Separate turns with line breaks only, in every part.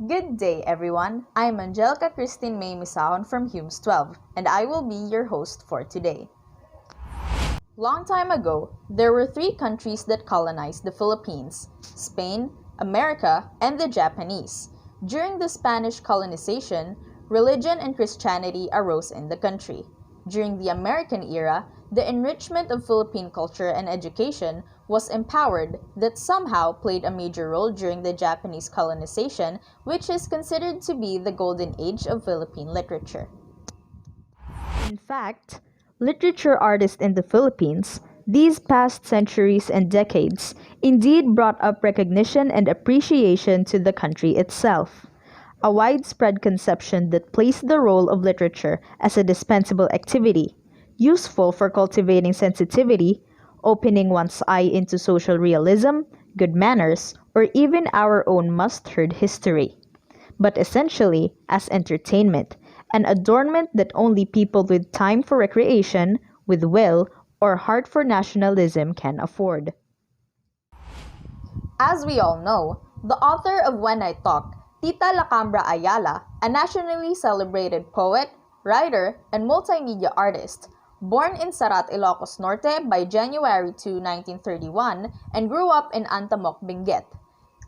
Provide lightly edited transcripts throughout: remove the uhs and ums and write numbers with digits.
Good day, everyone. I'm Angelica Catrina Mae Misajon from Humes 12, and I will be your host for today. Long time ago, there were three countries that colonized the Philippines: Spain, America, and the Japanese. During the Spanish colonization, religion and Christianity arose in the country. During the American era, the enrichment of Philippine culture and education was empowered that somehow played a major role during the Japanese colonization, which is considered to be the golden age of Philippine literature.
In fact, literature artists in the Philippines, these past centuries and decades, indeed brought up recognition and appreciation to the country itself. A widespread conception that placed the role of literature as a dispensable activity, useful for cultivating sensitivity, opening one's eye into social realism, good manners, or even our own must-heard history. But essentially, as entertainment, an adornment that only people with time for recreation, with will, or heart for nationalism can afford.
As we all know, the author of When I Talk, Tita Lacambra Ayala, a nationally celebrated poet, writer, and multimedia artist, born in Sarat, Ilocos Norte by January 2, 1931, and grew up in Antamok, Benguet.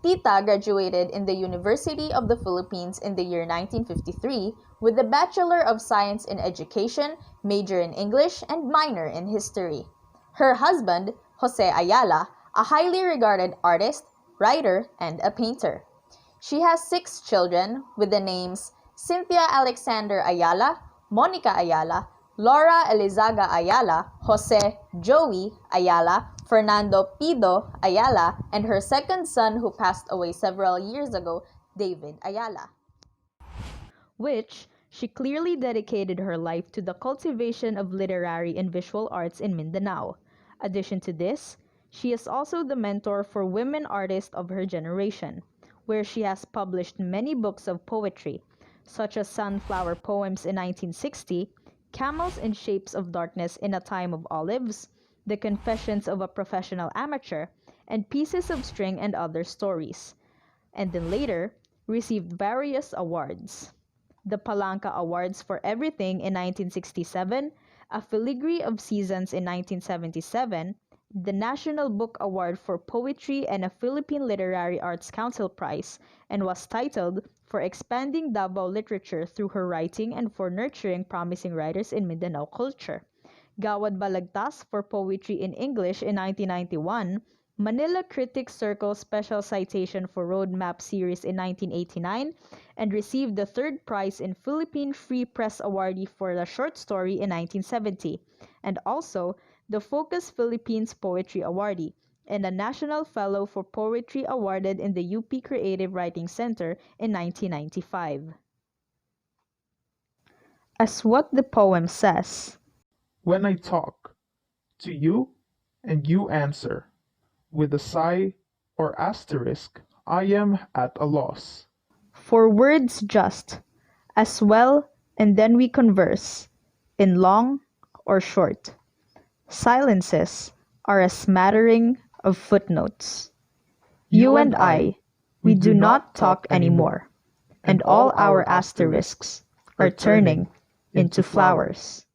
Tita graduated in the University of the Philippines in the year 1953 with a Bachelor of Science in Education, major in English, and minor in History. Her husband, Jose Ayala, a highly regarded artist, writer, and a painter. She has 6 children with the names Cynthia Alexander Ayala, Monica Ayala, Laura Elizaga Ayala, Jose Joey Ayala, Fernando Pido Ayala, and her second son who passed away several years ago, David Ayala.
Which she clearly dedicated her life to the cultivation of literary and visual arts in Mindanao. Addition to this, she is also the mentor for women artists of her generation, where she has published many books of poetry, such as Sunflower Poems in 1960, Camels in Shapes of Darkness in a Time of Olives, The Confessions of a Professional Amateur, and Pieces of String and Other Stories, and then later received various awards. The Palanca Awards for Everything in 1967, a Filigree of Seasons in 1977, the National Book Award for Poetry and a Philippine Literary Arts Council Prize, and was titled for expanding Davao literature through her writing and for nurturing promising writers in Mindanao culture. Gawad Balagtas for Poetry in English in 1991, Manila Critics Circle Special Citation for Roadmap Series in 1989, and received the 3rd prize in Philippine Free Press Awardee for the short story in 1970, and also the Focus Philippines Poetry Awardee, and a National Fellow for Poetry awarded in the UP Creative Writing Center in 1995. As what the poem says,
When I talk to you and you answer with a sigh or asterisk, I am at a loss.
For words just, as well, and then we converse, in long or short. Silences are a smattering of footnotes. You and I, we do not talk anymore, and all our asterisks are turning into flowers.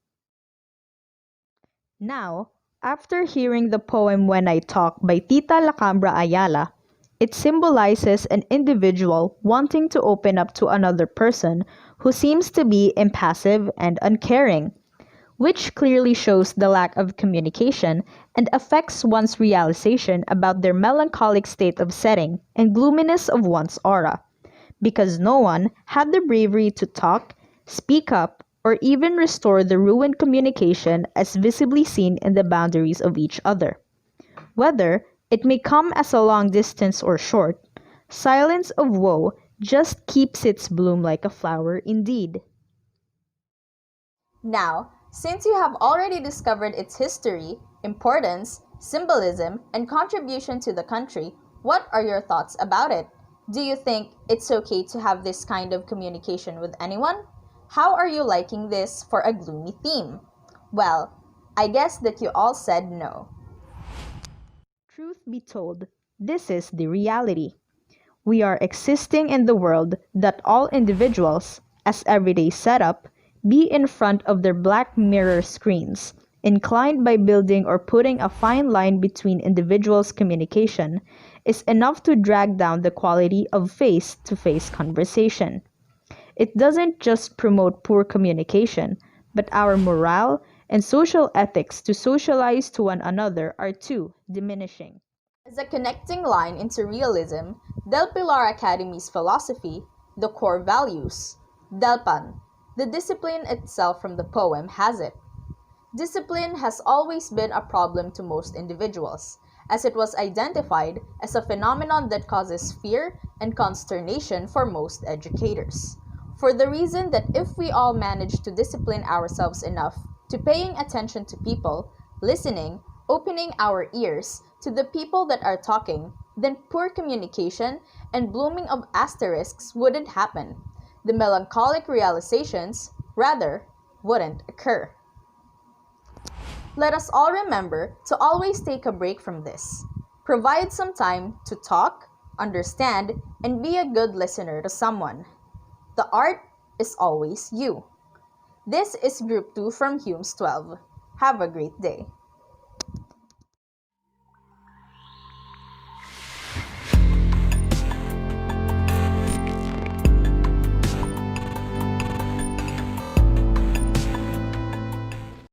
Now, after hearing the poem When I Talk by Tita Lacambra Ayala, it symbolizes an individual wanting to open up to another person who seems to be impassive and uncaring, which clearly shows the lack of communication and affects one's realization about their melancholic state of setting and gloominess of one's aura, because no one had the bravery to talk, speak up, or even restore the ruined communication as visibly seen in the boundaries of each other. Whether it may come as a long distance or short, silence of woe just keeps its bloom like a flower indeed.
Now, since you have already discovered its history, importance, symbolism, and contribution to the country, what are your thoughts about it? Do you think it's okay to have this kind of communication with anyone? How are you liking this for a gloomy theme? Well, I guess that you all said no.
Truth be told, this is the reality. We are existing in the world that all individuals, as everyday setup, be in front of their black mirror screens, inclined by building or putting a fine line between individuals' communication, is enough to drag down the quality of face-to-face conversation. It doesn't just promote poor communication, but our morale and social ethics to socialize to one another are too diminishing.
As a connecting line into realism, Del Pilar Academy's philosophy, the core values, Delpan, the discipline itself from the poem, has it. Discipline has always been a problem to most individuals, as it was identified as a phenomenon that causes fear and consternation for most educators. For the reason that if we all manage to discipline ourselves enough to paying attention to people, listening, opening our ears to the people that are talking, then poor communication and blooming of asterisks wouldn't happen. The melancholic realizations, rather, wouldn't occur. Let us all remember to always take a break from this. Provide some time to talk, understand, and be a good listener to someone. The art is always you. This is Group 2 from Hume's 12. Have a great day.